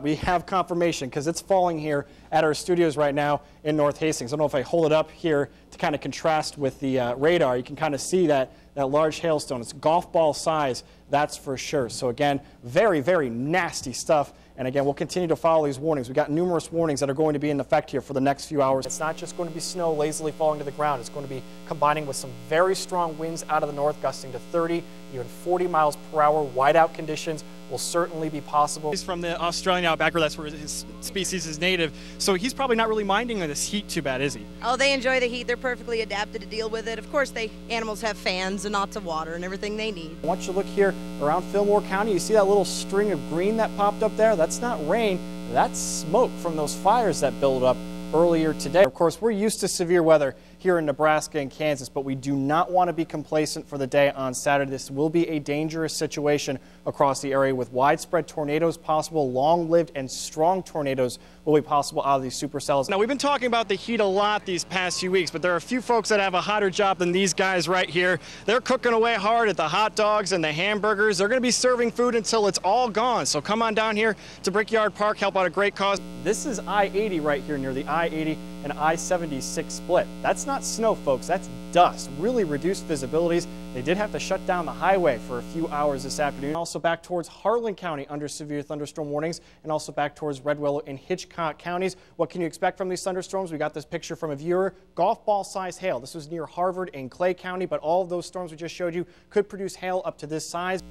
we have confirmation because it's falling here at our studios right now in North Hastings. I don't know if I hold it up here to kind of contrast with the radar. You can kind of see that large hailstone. It's golf ball size, that's for sure. So again, very, very nasty stuff. And again, we'll continue to follow these warnings. We've got numerous warnings that are going to be in effect here for the next few hours. It's not just going to be snow lazily falling to the ground. It's going to be combining with some very strong winds out of the north, gusting to 30, even 40 miles per hour. Whiteout conditions will certainly be possible. He's from the Australian outbacker. That's where his species is native. So he's probably not really minding this heat too bad, is he? Oh, they enjoy the heat. They're perfectly adapted to deal with it. Of course, animals have fans and lots of water and everything they need. Once you look here around Fillmore County, you see that little string of green that popped up there? That's not rain. That's smoke from those fires that built up earlier today. Of course, we're used to severe weather here in Nebraska and Kansas, but we do not want to be complacent for the day on Saturday. This will be a dangerous situation across the area with widespread tornadoes possible. Long-lived and strong tornadoes will be possible out of these supercells. Now, we've been talking about the heat a lot these past few weeks, but there are a few folks that have a hotter job than these guys right here. They're cooking away hard at the hot dogs and the hamburgers. They're going to be serving food until it's all gone. So come on down here to Brickyard Park, help out a great cause. This is I-80 right here near the I-80 and I-76 split. That's not snow, folks. That's dust. Really reduced visibilities. They did have to shut down the highway for a few hours this afternoon. Also back towards Harlan County under severe thunderstorm warnings, and also back towards Red Willow and Hitchcock counties. What can you expect from these thunderstorms? We got this picture from a viewer. Golf ball size hail. This was near Harvard and Clay County, but all of those storms we just showed you could produce hail up to this size.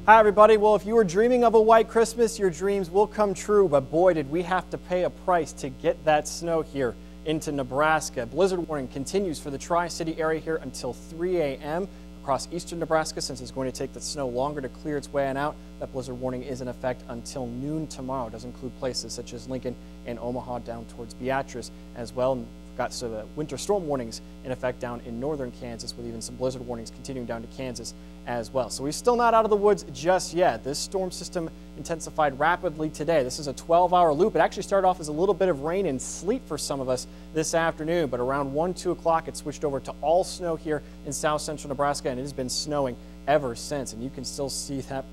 Hi everybody. Well, if you were dreaming of a white Christmas, your dreams will come true, but boy, did we have to pay a price to get that snow here into Nebraska. Blizzard warning continues for the Tri-City area here until 3 a.m. across eastern Nebraska, since it's going to take the snow longer to clear its way on out. That blizzard warning is in effect until noon tomorrow. It does include places such as Lincoln and Omaha down towards Beatrice as well. And we've got some winter storm warnings in effect down in northern Kansas, with even some blizzard warnings continuing down to Kansas as well. So we're still not out of the woods just yet. This storm system intensified rapidly today. This is a 12-hour loop. It actually started off as a little bit of rain and sleet for some of us this afternoon, but around 1, 2 o'clock it switched over to all snow here in south central Nebraska, and it has been snowing ever since. And you can still see that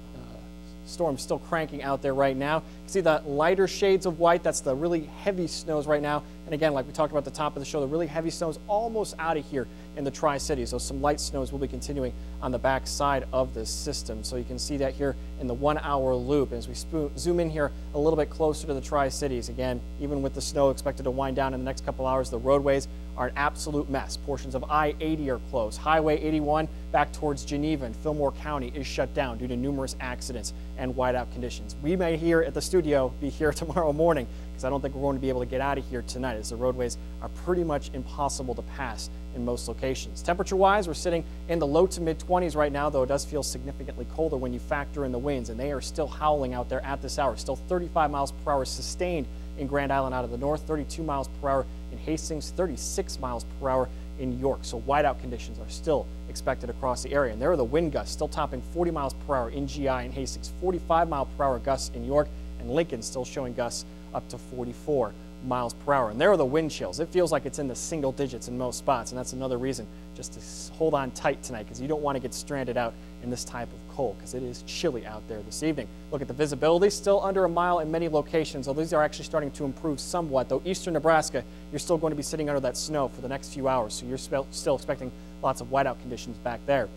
storm still cranking out there right now. You can see the lighter shades of white. That's the really heavy snows right now. And again, like we talked about at the top of the show, the really heavy snows almost out of here in the Tri-Cities. So some light snows will be continuing on the back side of this system. So you can see that here in the 1 hour loop. As we zoom in here a little bit closer to the Tri-Cities, again, even with the snow expected to wind down in the next couple hours, the roadways are an absolute mess. Portions of I-80 are closed. Highway 81 back towards Geneva and Fillmore County is shut down due to numerous accidents and whiteout conditions. We may here at the studio be here tomorrow morning, because I don't think we're going to be able to get out of here tonight, as the roadways are pretty much impossible to pass in most locations. Temperature-wise, we're sitting in the low to mid-20s right now, though it does feel significantly colder when you factor in the winds, and they are still howling out there at this hour. Still 35 miles per hour sustained in Grand Island out of the north, 32 miles per hour in Hastings, 36 miles per hour in York. So whiteout conditions are still expected across the area. And there are the wind gusts still topping 40 miles per hour in GI and Hastings, 45 mile per hour gusts in York, and Lincoln still showing gusts up to 44 miles per hour. And there are the wind chills. It feels like it's in the single digits in most spots, and that's another reason just to hold on tight tonight, because you don't want to get stranded out in this type of cold, because it is chilly out there this evening. Look at the visibility, still under a mile in many locations, although these are actually starting to improve somewhat, though eastern Nebraska, you're still going to be sitting under that snow for the next few hours, so you're still expecting lots of whiteout conditions back there.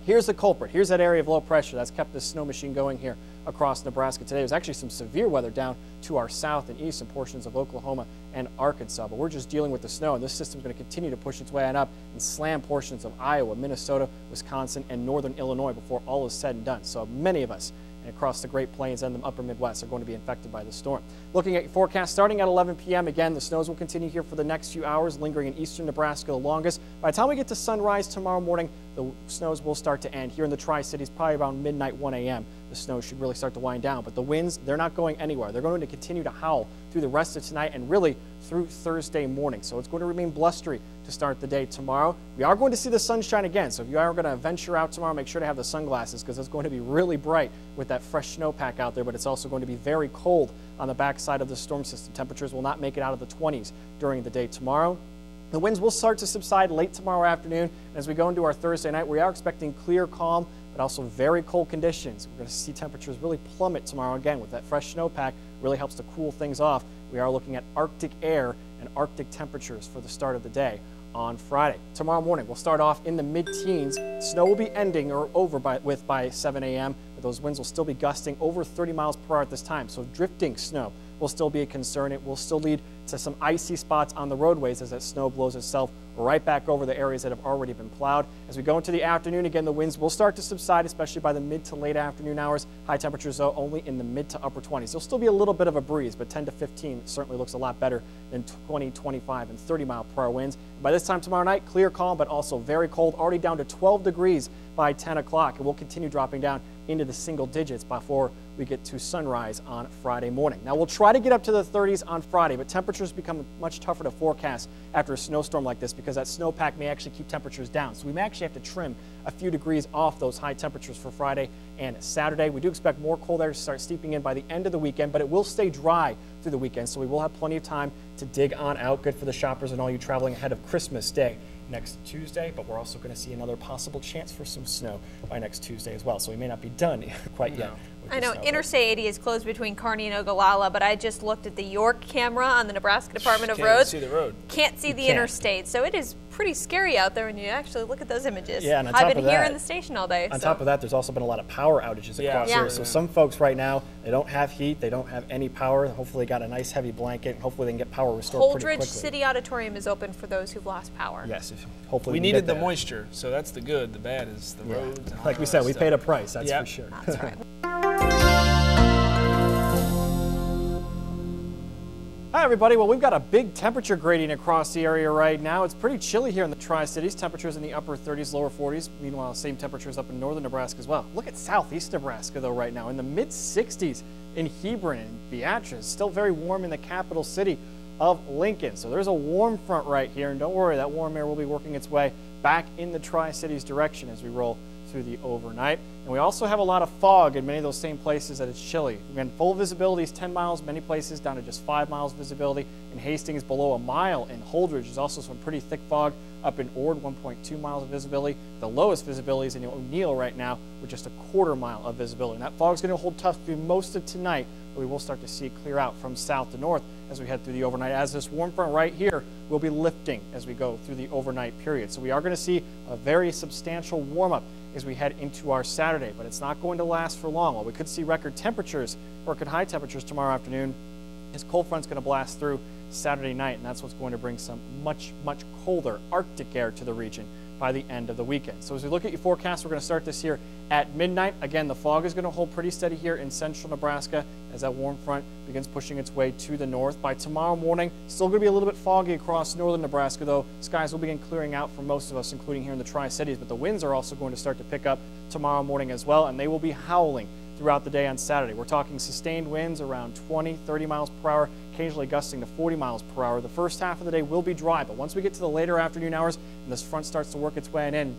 Here's the culprit. Here's that area of low pressure that's kept this snow machine going here across Nebraska today. There's actually some severe weather down to our south and east in portions of Oklahoma and Arkansas, but we're just dealing with the snow, and this system is going to continue to push its way on up and slam portions of Iowa, Minnesota, Wisconsin, and northern Illinois before all is said and done. So many of us across the Great Plains and the upper Midwest are going to be infected by the storm. Looking at your forecast starting at 11 p.m. Again, the snows will continue here for the next few hours, lingering in eastern Nebraska the longest. By the time we get to sunrise tomorrow morning, the snows will start to end. Here in the Tri-Cities, probably around midnight, 1 a.m., the snow should really start to wind down. But the winds, they're not going anywhere. They're going to continue to howl through the rest of tonight and really through Thursday morning. So it's going to remain blustery to start the day tomorrow. We are going to see the sunshine again, so if you are going to venture out tomorrow, make sure to have the sunglasses, because it's going to be really bright with that fresh snowpack out there, but it's also going to be very cold on the backside of the storm system. Temperatures will not make it out of the 20s during the day tomorrow. The winds will start to subside late tomorrow afternoon. As we go into our Thursday night, we are expecting clear, calm, but also very cold conditions. We're going to see temperatures really plummet tomorrow again with that fresh snowpack. Really helps to cool things off. We are looking at Arctic air and Arctic temperatures for the start of the day on Friday. Tomorrow morning, we'll start off in the mid-teens. Snow will be ending or over by 7 a.m., but those winds will still be gusting over 30 miles per hour at this time. So drifting snow will still be a concern. It will still lead to some icy spots on the roadways as that snow blows itself right back over the areas that have already been plowed. As we go into the afternoon, again, the winds will start to subside, especially by the mid to late afternoon hours. High temperatures, though, only in the mid to upper 20s. There'll still be a little bit of a breeze, but 10 to 15 certainly looks a lot better than 20, 25, and 30 mile per hour winds. By this time tomorrow night, clear, calm, but also very cold, already down to 12 degrees by 10 o'clock. And we'll continue dropping down into the single digits before we get to sunrise on Friday morning. Now, we'll try to get up to the 30s on Friday, but temperatures become much tougher to forecast after a snowstorm like this because that snowpack may actually keep temperatures down. So we may actually have to trim a few degrees off those high temperatures for Friday and Saturday. We do expect more cold air to start seeping in by the end of the weekend, but it will stay dry through the weekend, so we will have plenty of time to dig on out. Good for the shoppers and all you traveling ahead of Christmas Day next Tuesday, but we're also going to see another possible chance for some snow by next Tuesday as well, so we may not be done quite yet. I know Interstate 80 is closed between Kearney and Ogallala, but I just looked at the York camera on the Nebraska Department of Roads. Can't see the road. Can't see the interstate, so it is pretty scary out there when you actually look at those images. Yeah, and on I've top been of here that, in the station all day. On top of that, there's also been a lot of power outages across here. So some folks right now, they don't have heat, they don't have any power. Hopefully they got a nice heavy blanket, and hopefully they can get power restored pretty quickly. Holdridge City Auditorium is open for those who've lost power. Yes, hopefully we needed the moisture, so that's the good. The bad is the roads. And like we said, we paid a price, that's for sure. That's right. Hi everybody, well we've got a big temperature gradient across the area right now. It's pretty chilly here in the Tri-Cities. Temperatures in the upper 30s, lower 40s. Meanwhile, same temperatures up in northern Nebraska as well. Look at southeast Nebraska though right now, in the mid 60s in Hebron and Beatrice. Still very warm in the capital city of Lincoln. So there's a warm front right here, and don't worry, that warm air will be working its way back in the Tri-Cities direction as we roll through the overnight. And we also have a lot of fog in many of those same places that it's chilly. Again, full visibility is 10 miles, many places down to just 5 miles visibility. In Hastings, below a mile. In Holdridge, there's also some pretty thick fog up in Ord, 1.2 miles of visibility. The lowest visibility is in O'Neill right now with just a quarter mile of visibility. And that fog's going to hold tough through most of tonight, but we will start to see it clear out from south to north as we head through the overnight, as this warm front right here will be lifting as we go through the overnight period. So we are going to see a very substantial warm-up as we head into our Saturday, but it's not going to last for long. While we could see record temperatures, record high temperatures tomorrow afternoon, this cold front's going to blast through Saturday night, and that's what's going to bring some much colder Arctic air to the region by the end of the weekend. So as we look at your forecast, we're going to start this here at midnight. Again, the fog is going to hold pretty steady here in central Nebraska as that warm front begins pushing its way to the north. By tomorrow morning, still going to be a little bit foggy across northern Nebraska, though skies will begin clearing out for most of us, including here in the Tri-Cities, but the winds are also going to start to pick up tomorrow morning as well, and they will be howling throughout the day on Saturday. We're talking sustained winds around 20, 30 miles per hour, occasionally gusting to 40 miles per hour. The first half of the day will be dry, but once we get to the later afternoon hours and this front starts to work its way in,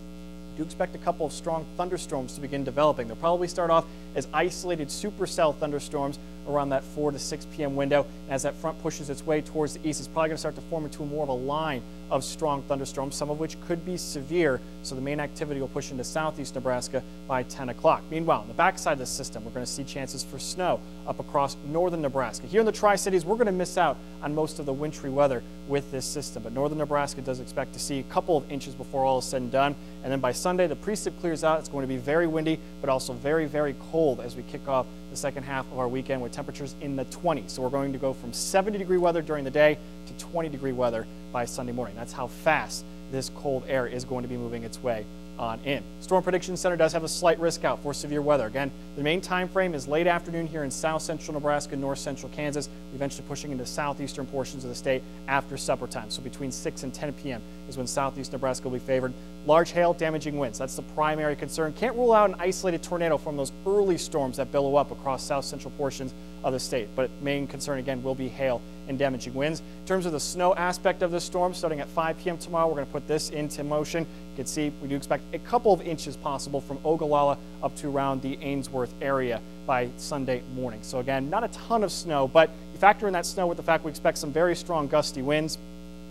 do expect a couple of strong thunderstorms to begin developing. They'll probably start off as isolated supercell thunderstorms around that 4 to 6 p.m. window. And as that front pushes its way towards the east, it's probably going to start to form into more of a line of strong thunderstorms, some of which could be severe. So the main activity will push into southeast Nebraska by 10 o'clock. Meanwhile, on the backside of the system, we're going to see chances for snow up across northern Nebraska. Here in the Tri-Cities, we're going to miss out on most of the wintry weather with this system, but northern Nebraska does expect to see a couple of inches before all is said and done. And then by Sunday, the precip clears out. It's going to be very windy, but also very cold as we kick off the second half of our weekend with temperatures in the 20s. So we're going to go from 70-degree weather during the day to 20-degree weather by Sunday morning. That's how fast this cold air is going to be moving its way on in. Storm Prediction Center does have a slight risk out for severe weather. Again, the main time frame is late afternoon here in south central Nebraska, north central Kansas, eventually pushing into southeastern portions of the state after supper time. So between 6 and 10 p.m. is when southeast Nebraska will be favored. Large hail, damaging winds. That's the primary concern. Can't rule out an isolated tornado from those early storms that billow up across south central portions of the state. But main concern again will be hail and damaging winds. In terms of the snow aspect of the storm, starting at 5 p.m. tomorrow, we're going to put this into motion. You can see we do expect a couple of inches possible from Ogallala up to around the Ainsworth area by Sunday morning. So again, not a ton of snow, but you factor in that snow with the fact we expect some very strong gusty winds.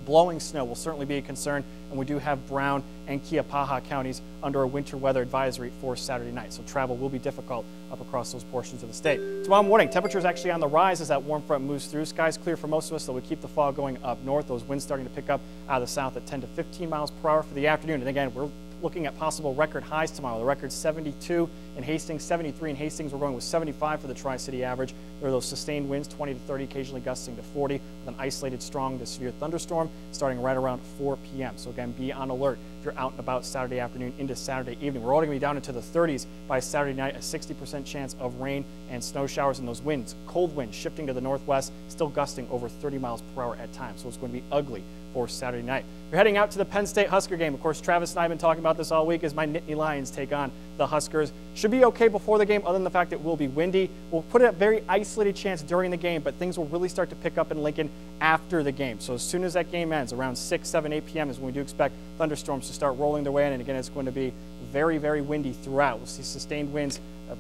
Blowing snow will certainly be a concern, and we do have Brown and Keapaha counties under a winter weather advisory for Saturday night. So travel will be difficult up across those portions of the state. Tomorrow morning, temperatures actually on the rise as that warm front moves through. Skies clear for most of us, though we keep the fog going up north. Those winds starting to pick up out of the south at 10 to 15 miles per hour for the afternoon. And again, we're looking at possible record highs tomorrow. The record's 72 in Hastings, 73 in Hastings. We're going with 75 for the Tri-City average. There are those sustained winds, 20 to 30, occasionally gusting to 40, with an isolated strong to severe thunderstorm starting right around 4 p.m. So again, be on alert if you're out and about Saturday afternoon into Saturday evening. We're already going to be down into the 30s by Saturday night, a 60% chance of rain and snow showers, and those winds, cold winds shifting to the northwest, still gusting over 30 miles per hour at times. So it's going to be ugly for Saturday night. We're heading out to the Penn State Husker game. Of course, Travis and I have been talking about this all week as my Nittany Lions take on the Huskers. Should be okay before the game, other than the fact it will be windy. We'll put a very isolated chance during the game, but things will really start to pick up in Lincoln after the game. So as soon as that game ends, around 6, 7, 8 p.m. is when we do expect thunderstorms to start rolling their way in. And again, it's going to be very, very windy throughout. We'll see sustained winds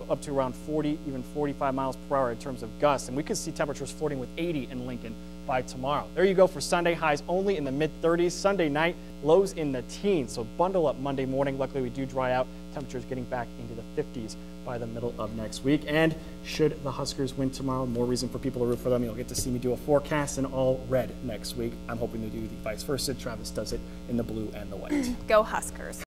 up to around 40, even 45 miles per hour in terms of gusts. And we could see temperatures flirting with 80 in Lincoln by tomorrow. There you go for Sunday. Highs only in the mid-30s. Sunday night, lows in the teens. So bundle up Monday morning. Luckily, we do dry out. Temperatures getting back into the 50s by the middle of next week. And should the Huskers win tomorrow, more reason for people to root for them. You'll get to see me do a forecast in all red next week. I'm hoping to do the vice versa. Travis does it in the blue and the white. Go Huskers.